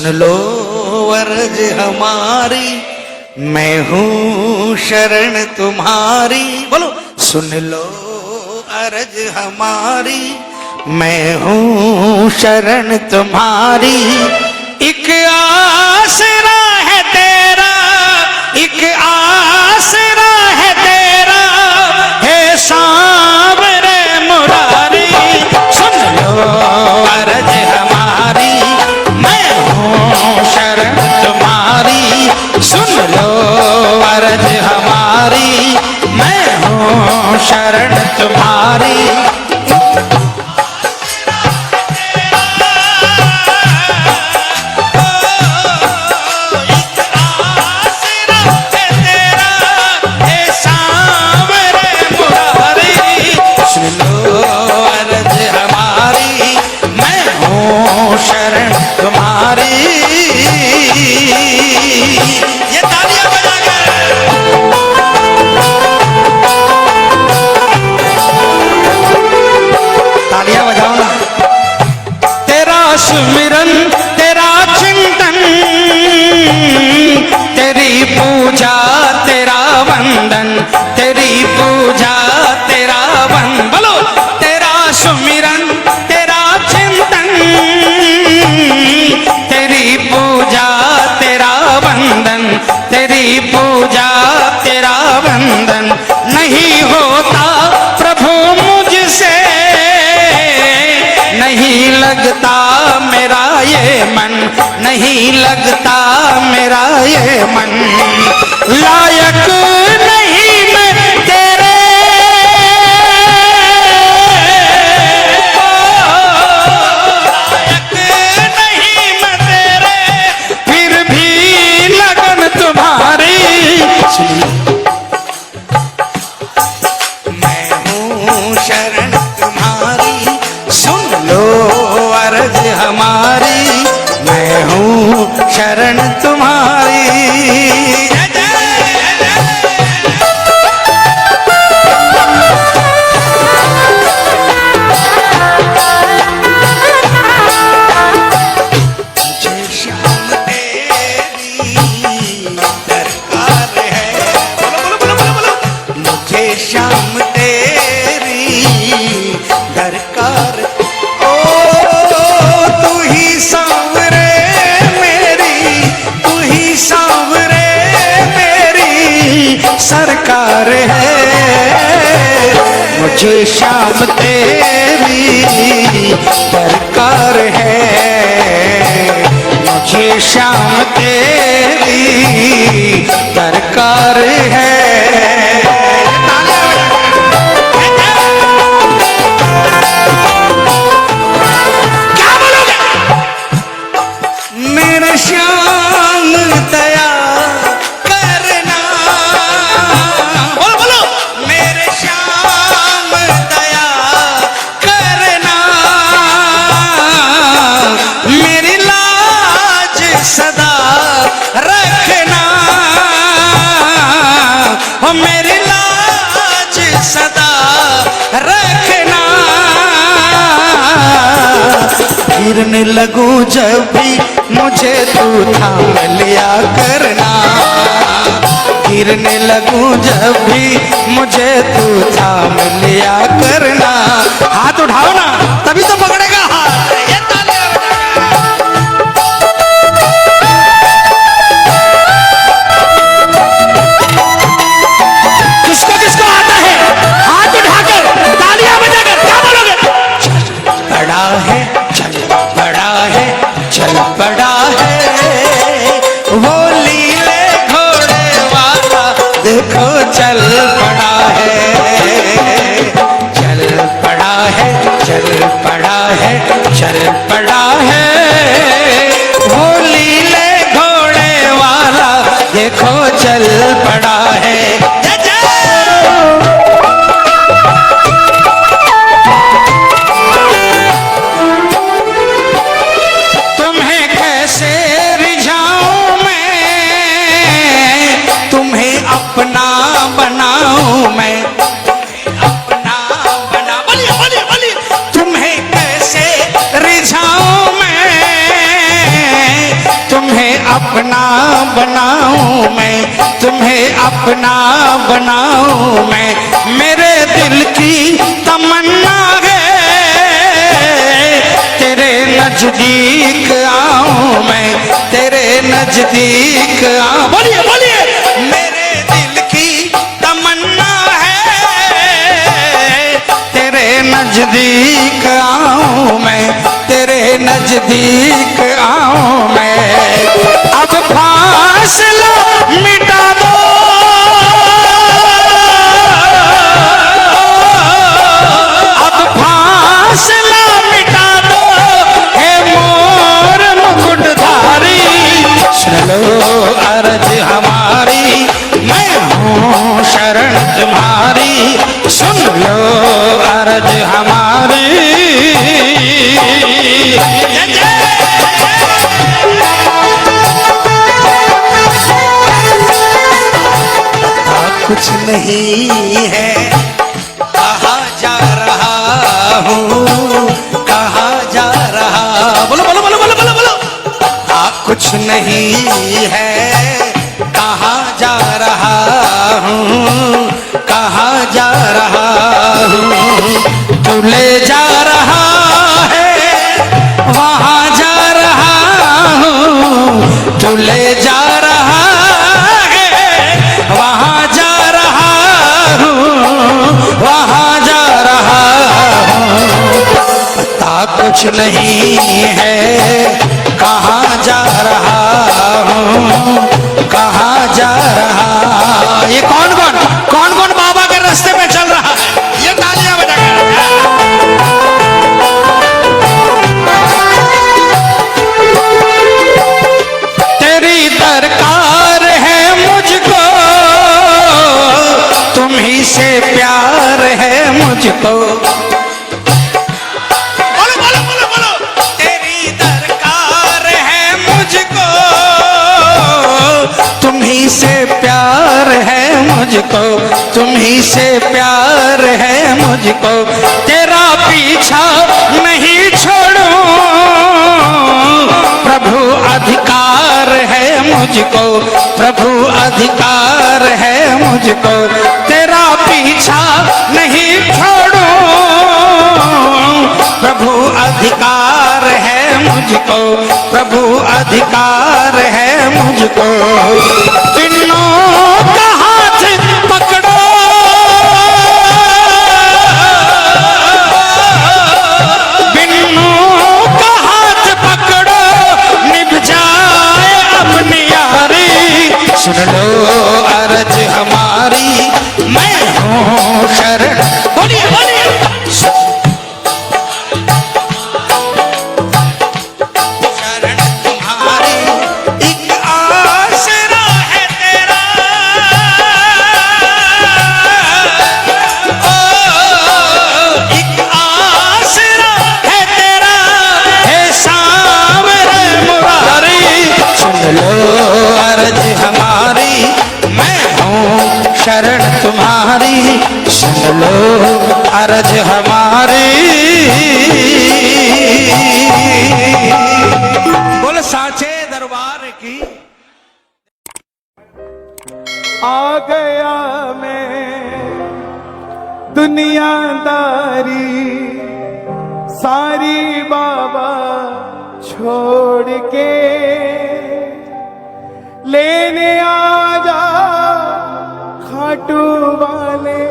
सुन लो अर्ज हमारी, मैं हूँ शरण तुम्हारी। बोलो, सुन लो अर्ज हमारी, मैं हूँ शरण तुम्हारी। एक आसरा है तेरा, एक आसरा है तेरा, हे सांवरे मुरारी। सुन लो अर्ज हमारी, मैं हूँ शरण तुम्हारी। सुन लो अर्ज हमारी, मैं हूँ शरण तुम्हारी। शरण तुम्हारी। ये तालियां बजा कर तालियां बजाओ ना। तेरा सुमिरन तेरा चिंतन, तेरी पूजा तेरा वंदन, तेरी पूजा तेरा वंदन। बोलो, तेरा सुमिरन तेरा चिंतन, तेरी पूजा तेरा वंदन, तेरी पूजा तेरा वंदन। नहीं होता प्रभु मुझसे, नहीं लगता मेरा ये मन, नहीं लगता मेरा ये मन। लायक नहीं मैं तेरे, मैं हूँ शरण तुम्हारी। सुन लो अर्ज हमारी, मैं हूँ शरण तुम्हारी। शाम तेरी दरकार, ओ तू ही सांवरे मेरी, तू ही सांवरे मेरी सरकार है। मुझे शाम तेरी दरकार है, मुझे शाम तेरी दरकार है। श्याम दया करना, बोलो बोलो, मेरे श्याम दया करना, मेरी लाज सदा रखना, ओ मेरी लाज सदा रखना। गिरने लगूं जब भी मुझे तू थाम लिया करना, गिरने लगूं जब भी मुझे तू थाम लिया करना। हाथ उठाओ ना, तभी तो पकड़ेगा हाथ। ये तालियां किसको किसको आता है, हाथ उठाकर तालियां बजाकर क्या बोलोगे? चल बड़ा है, चल बड़ा है, चल बड़ा है, वो लीले घोड़े वाला देखो चल पड़ा है। चल पड़ा है, चल पड़ा है, चल पड़ा है, वो लीले घोड़े वाला देखो चल पड़ा है। अपना बनाऊं मैं, अपना बना, बोलिए बोलिए बोलिए। तुम्हें कैसे रिझाऊं मैं, बनाऊं मैं, तुम्हें अपना बनाऊं मैं, मेरे दिल की तमन्ना है तेरे नजदीक आऊं मैं, तेरे नजदीक आऊं। बोलिए बोलिए। मेरे दिल की तमन्ना है तेरे नजदीक आऊं मैं, तेरे नजदीक आऊं मैं। अब फासला मिटा दो, अब फासला मिटा दो, हे मोर मुकुटधारी, चलो अर्ज हमारी, मैं हूँ शरण तुम्हारी, सुन लो अर्ज हमारी। कुछ नहीं है, कहाँ जा रहा हूँ, कहाँ जा रहा, बोलो बोलो बोलो बोलो बोलो बोलो। कुछ नहीं है, कहाँ जा रहा हूँ, कहाँ जा रहा हूँ, तू ले जा रहा है, वहाँ जा रहा हूँ, तू ले जा रहा है, वहाँ जा रहा हूँ, वहाँ जा रहा हूँ। पता कुछ नहीं है, कहाँ जा रहा हूँ, कहाँ जा रहा। ये कौन कौन कौन कौन बाबा के रास्ते में चल रहा है, ये तालियां बजाकर। तेरी दरकार है मुझको, तुम्ही से प्यार है मुझको, बोलो बोलो बोलो बोलो। तेरी दरकार है मुझको, तुम्ही से प्यार है मुझको, तुम्ही से प्यार है मुझको, तेरा पीछा नहीं छोड़ूं, प्रभु अधिकार है मुझको, प्रभु अधिकार है मुझको, तेरा पीछा नहीं छोड़ूं, प्रभु अधिकार है मुझको, प्रभु अधिकार है मुझको। तीनों का हाथ पकड़ो, बिन्नों का हाथ पकड़ो, निभ जाए अपनी यारी, सुन लो अर्ज हमारी, मैं हूँ शरण। बोलिए बोलिए। शरण तुम्हारी, सुन लो अर्ज हमारी। बोल साचे दरबार की। आ गया मैं दुनियादारी सारी बाबा छोड़ के, लेने आजा खाटू वाले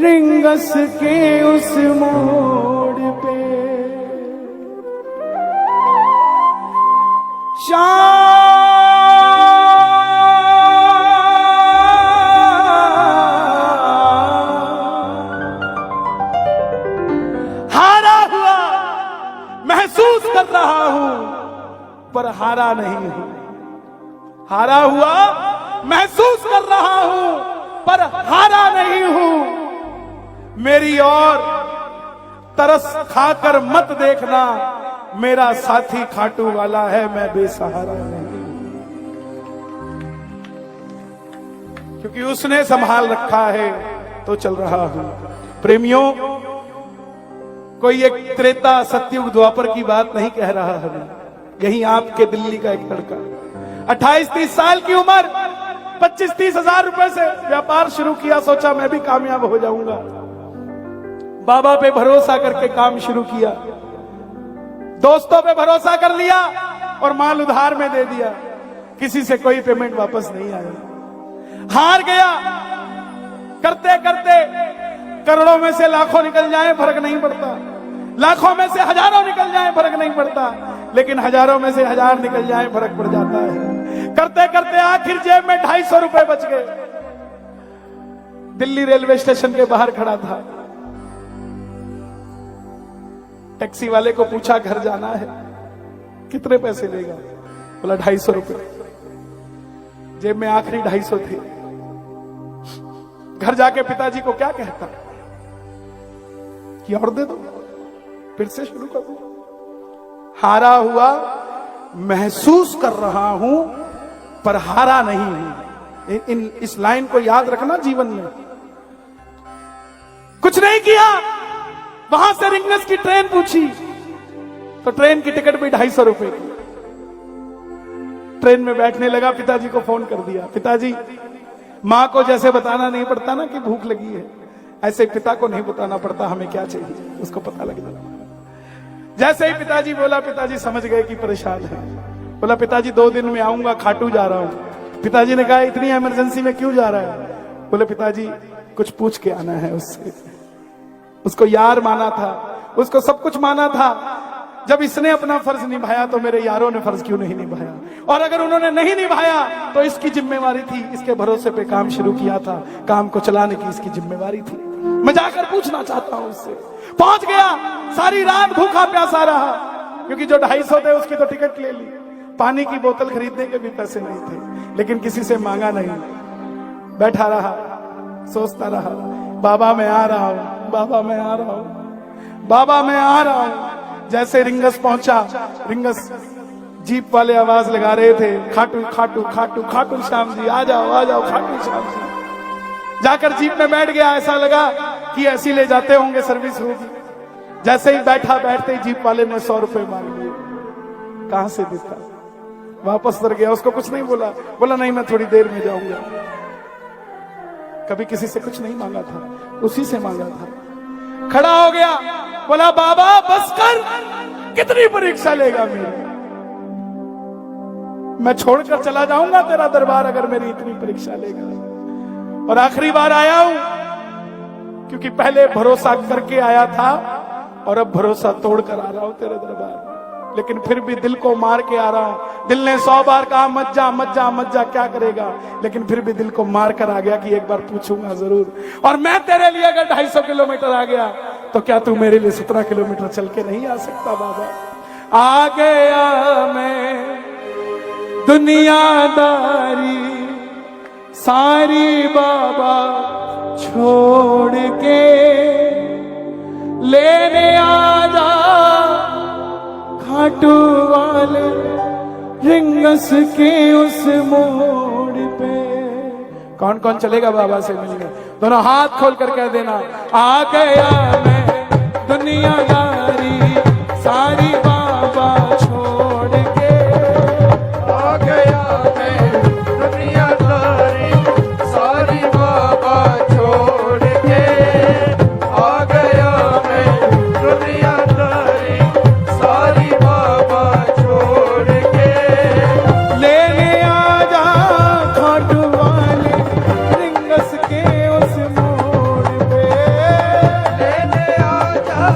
रिंगस के उस मोड़ पे। हारा हुआ महसूस कर रहा हूं, पर हारा नहीं हूं। हारा हुआ महसूस कर रहा हूं, पर हारा नहीं हूं। मेरी ओर तरस खाकर मत देखना, मेरा साथी खाटू वाला है, मैं बेसहारा नहीं। क्योंकि उसने संभाल रखा है तो चल रहा हूं। प्रेमियों, कोई एक त्रेता सतयुग द्वापर की बात नहीं कह रहा है। यही आपके दिल्ली का एक लड़का 28-30 साल की उम्र 25-30 हजार रुपए से व्यापार शुरू किया, सोचा मैं भी कामयाब हो जाऊंगा। बाबा पे भरोसा करके काम शुरू किया, दोस्तों पे भरोसा कर लिया और माल उधार में दे दिया, किसी से कोई पेमेंट वापस नहीं आया, हार गया। करते करते करोड़ों में से लाखों निकल जाए फर्क नहीं पड़ता, लाखों में से हजारों निकल जाए फर्क नहीं पड़ता, लेकिन हजारों में से हजार निकल जाए फर्क पड़ जाता है। करते करते आखिर जेब में 250 रुपए बच गए। दिल्ली रेलवे स्टेशन के बाहर खड़ा था, टैक्सी वाले को पूछा घर जाना है, कितने पैसे लेगा? बोला 250 रुपए। जेब में आखिरी 250 थे। घर जाके पिताजी को क्या कहता कि और दे दो, फिर से शुरू कर दो। हारा हुआ महसूस कर रहा हूं पर हारा नहीं हूं। इस लाइन को याद रखना जीवन में। कुछ नहीं किया, वहां से रिंगस की ट्रेन पूछी तो ट्रेन की टिकट भी 250 रुपए की। ट्रेन में बैठने लगा, पिताजी को फोन कर दिया। पिताजी, मां को जैसे बताना नहीं पड़ता ना कि भूख लगी है, ऐसे पिता को नहीं बताना पड़ता हमें क्या चाहिए, उसको पता लग जाता। जैसे ही पिताजी बोला, पिताजी समझ गए कि परेशान है। बोला पिताजी 2 दिन में आऊंगा, खाटू जा रहा हूं। पिताजी ने कहा इतनी इमरजेंसी में क्यों जा रहा है? बोले पिताजी कुछ पूछ के आना है उससे। उसको यार माना था, उसको सब कुछ माना था। जब इसने अपना फर्ज निभाया तो मेरे यारों ने फर्ज क्यों नहीं निभाया? और अगर उन्होंने नहीं निभाया तो इसकी जिम्मेवारी थी, इसके भरोसे पे काम शुरू किया था, काम को चलाने की इसकी जिम्मेवारी थी। मैं जाकर पूछना चाहता हूं उससे। पहुंच गया, सारी रात भूखा प्यासा रहा, क्योंकि जो 250 थे उसकी तो टिकट ले ली, पानी की बोतल खरीदने के भी पैसे नहीं थे, लेकिन किसी से मांगा नहीं। बैठा रहा, सोचता रहा, बाबा मैं आ रहा हूं, बाबा मैं आ रहा हूं, बाबा मैं आ रहा हूं। जैसे रिंगस पहुंचा, रिंगस जीप वाले आवाज लगा रहे थे, खाटू खाटू खाटू खाटू श्याम जी आ जाओ खाटू श्याम जी। जाकर जीप में बैठ गया, ऐसा लगा कि ऐसी ले जाते होंगे, सर्विस होगी। जैसे ही बैठा, बैठते ही जीप वाले ने 100 रुपए मांग लिए। कहां से देता? वापस कर गया, उसको कुछ नहीं बोला। बोला नहीं मैं थोड़ी देर में जाऊंगा। कभी किसी से कुछ नहीं मांगा था, उसी से मांगा था। खड़ा हो गया, बोला बाबा बस कर, कितनी परीक्षा लेगा मेरी? मैं छोड़कर चला जाऊंगा तेरा दरबार अगर मेरी इतनी परीक्षा लेगा। और आखिरी बार आया हूं, क्योंकि पहले भरोसा करके आया था और अब भरोसा तोड़कर आ रहा हूं तेरे दरबार। लेकिन फिर भी दिल को मार के आ रहा हूं। दिल ने 100 बार कहा मत जा मत जा मत जा, क्या करेगा? लेकिन फिर भी दिल को मार कर आ गया कि एक बार पूछूंगा जरूर। और मैं तेरे लिए अगर 250 किलोमीटर आ गया तो क्या तू मेरे लिए 17 किलोमीटर चल के नहीं आ सकता? बाबा आ गया मैं दुनियादारी सारी बाबा छोड़ के, लेने आजा खाटू वाले रिंगस के उस मोड़ पे। कौन कौन चलेगा बाबा से मिलने? दोनों हाथ खोल कर कह देना, आ गया मैं दुनियादारी सारी बाबा छोड़ के, आ गया मैं दुनियादारी सारी बाबा छोड़ के, आ गया मैं दुनियादारी सारी बाबा छोड़ के, लेने आजा खाटू वाले रिंगस के उस मोड़ पे, लेने आजा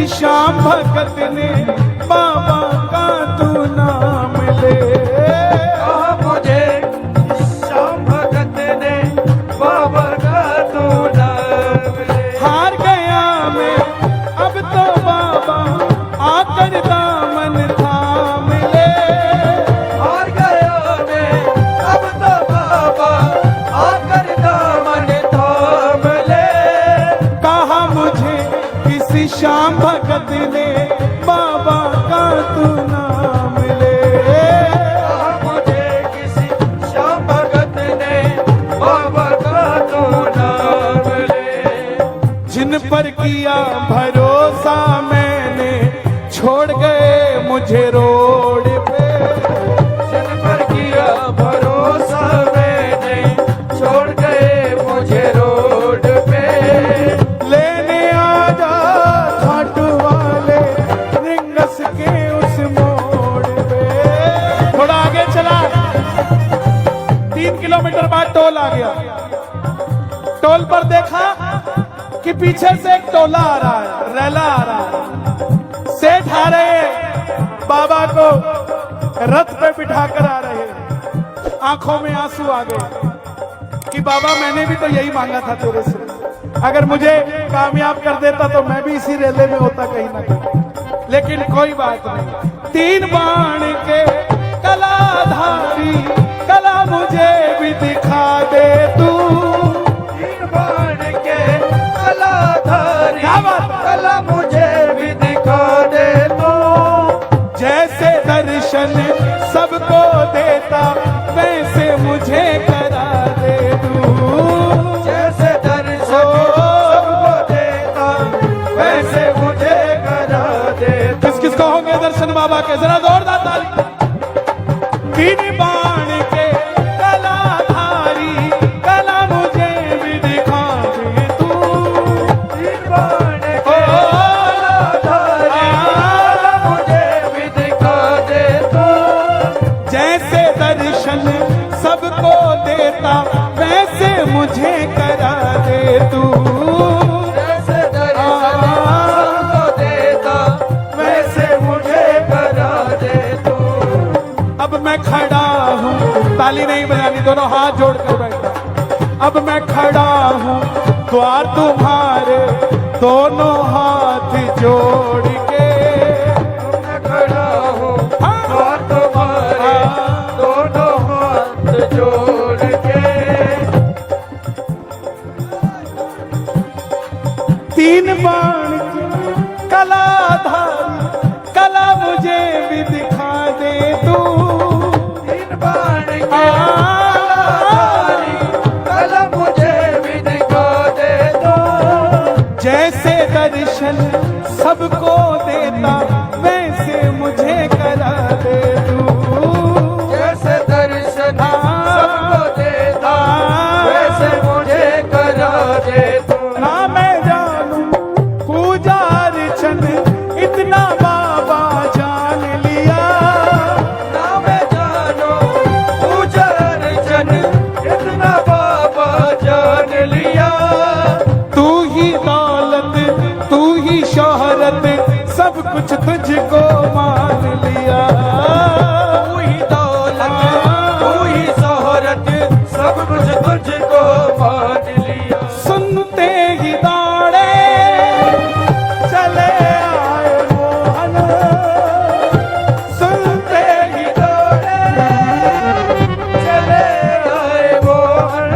श्याम भगत ने बाबा का तू नाम ले। कहा मुझे श्याम भगत ने बाबा का तू नाम ले। हार गया मैं अब तो बाबा आकर दामन थाम ले। हार गया मैं अब तो बाबा आकर दामन थाम ले। कहा मुझे किसी श्याम भगत ने बाबा का तू नाम ले। कहा मुझे किसी श्याम भगत ने बाबा का तू नाम ले। जिन पर किया भरोसा मैंने छोड़ गए मुझे रोड पे। जिन पर किया भरोसा मैंने छोड़ गए मुझे रोड पे। लेने आजा खाटू वाले रिंगस के उस मोड़ पे। थोड़ा आगे चला, 3 किलोमीटर बाद टोल आ गया। टोल पर देखा कि पीछे से एक टोला आ रहा है, रैला आ रहा है। सेठ आ रहे हैं, बाबा को रथ पे बिठा कर आ रहे हैं। आंखों में आंसू आ गए कि बाबा मैंने भी तो यही मांगा था तेरे से। अगर मुझे कामयाब कर देता तो मैं भी इसी रेले में होता कहीं ना कहीं। लेकिन कोई बात नहीं। 3 बाण के कलाधारी कला मुझे भी दिखा दे तू। 3 बाण के कलाधारी क्या बात? कला मुझे भी दिखा दे तू। जैसे दर्शन सबको देता वैसे मुझे करा दे तू। जैसे दर्शन सबको देता वैसे मुझे करा दे तू। किस किस को होंगे दर्शन बाबा के, जरा जोरदार ताली। 3 बाण के कलाधारी कला मुझे भी दिखा दे तू। 3 बाण के कलाधारी कला मुझे भी दिखा दे तू। जैसे दर्शन सबको देता वैसे मुझे करा दे तू। जैसे दर्शन सबको देता वैसे मुझे करा दे तू। अब मैं खड़ा हूँ, ताली नहीं बजानी, दोनों हाथ जोड़ कर बैठा। अब मैं खड़ा हूँ द्वार तुम्हारे दोनों हाथ जोड़ के। मैं खड़ा हूँ और तुम्हारे दोनों हाथ जोड़ के। 3 बाण की कलाधारी कला मुझे भी दिखा दे तू। 3 बाण के कलाधारी कला मुझे भी दिखा दे दो। जैसे दर्शन सबको देता वैसे मुझे करा दे तू। जैसे दर्शन सबको देता वैसे मुझे करा दे तू। ना मैं जानू पूजा अर्चन इतना बाबा जान लिया। ना मैं जानो पूजा अर्चन इतना बाबा जान लिया। तू ही दौलत तू ही शोहरत सब कुछ तुझको मान लिया। तू ही दौलत तू ही शोहरत सब कुछ तुझको मान लिया। सुनते ही दौड़े चले आए मोहन। सुनते ही दौड़े चले आए मोहन।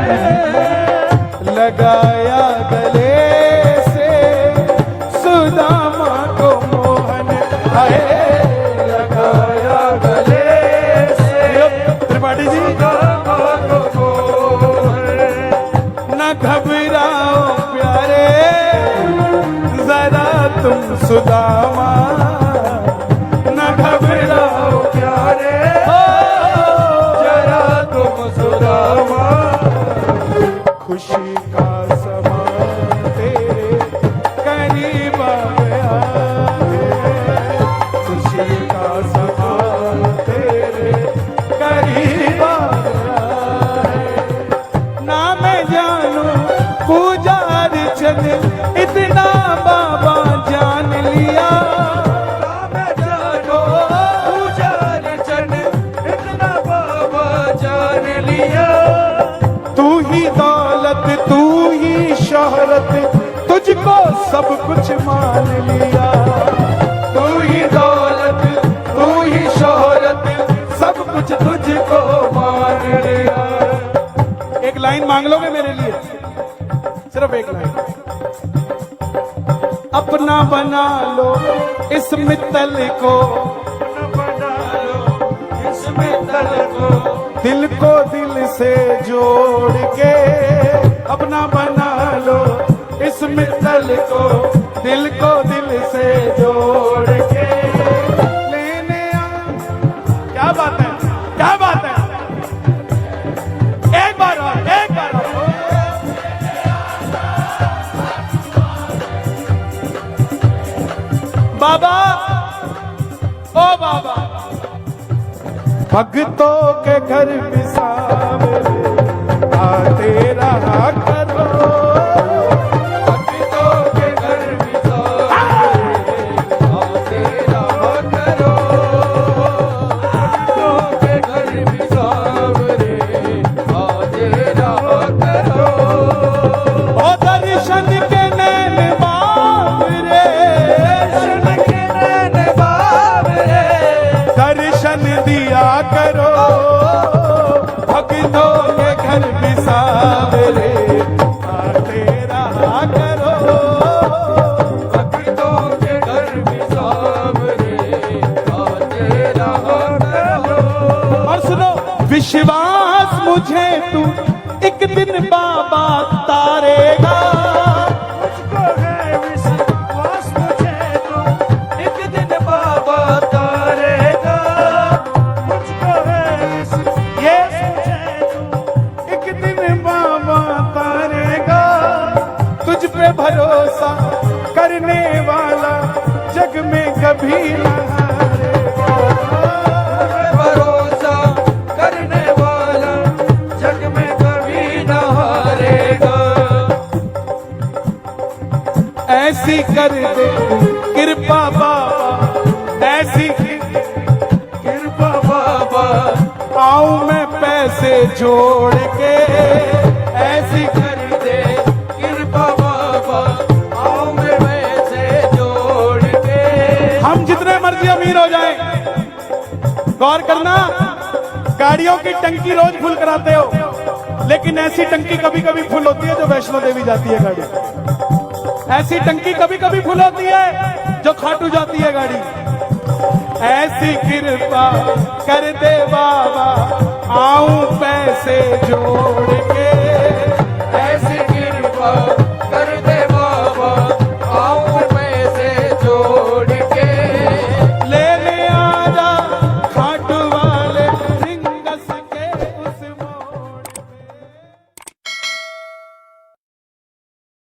लगाया गले से सुदामा को मोहन। हाय लगाया गले से त्रिपाठी जी, सुदामा को मोहन। न घबराओ प्यारे जरा तुम सुदामा। न घबराओ प्यारे जरा तुम सुदामा। खुशी का समा तेरे करीब आ गया है। खुशी का समा तेरे करीब आ गया है। ना मैं जानू पूजा अर्चन इतना बाबा जान लिया। सब कुछ मान लिया। तू ही दौलत, तू ही शोहरत, सब कुछ तुझको मान लिया। एक लाइन मांग लोगे मेरे लिए, सिर्फ एक लाइन। अपना बना लो इस मित्तल को, बना लो इस मित्तल को, दिल को दिल से जोड़ के। अपना बना लो इस मित्तल को, दिल को दिल से जोड़ के। लेने आ, क्या बात है, क्या बात है। एक बार और, एक बार और। बाबा, ओ बाबा, भक्तों के घर बिसावरे आते रहा करो। भक्तों के घर बिसावरे आते रहा करो। भक्तों के घर बिसावरे आते रहा करो। ओ दर्शन के नैन बावरे, दर्शन के नैन बावरे, दर्शन दिया करो। भक्तों के घर बिसावरे आते रहा करो। भक्तों के घर बिसावरे आते रहा करो। और सुनो, विश्वास मुझे तू एक दिन बाबा तारेगा। मुझको है विश्वास, मुझे तो एक दिन बाबा तारेगा। मुझको है विश्वास, ये मुझे तो एक दिन बाबा तारेगा। तुझ पे भरोसा करने वाला जग में कभी न हारेगा। भरोसा करने वाला जग में कभी न हारेगा। ऐसी कर दे कृपा बाबा, ऐसी कृपा बाबा, आऊं मैं पैसे जोड़ के। ऐसी कर दे कृपा बाबा, आओ मैं वैसे जोड़ के। हम जितने मर्जी अमीर हो जाएं, गौर करना, गाड़ियों की टंकी रोज फुल कराते हो, लेकिन ऐसी टंकी कभी कभी फुल होती है जो वैष्णो देवी जाती है गाड़ी। ऐसी टंकी कभी कभी फुल होती है जो खाटू जाती है गाड़ी। ऐसी कृपा कर दे बाबा, आऊं पैसे जोड़ के। ऐसी कृपा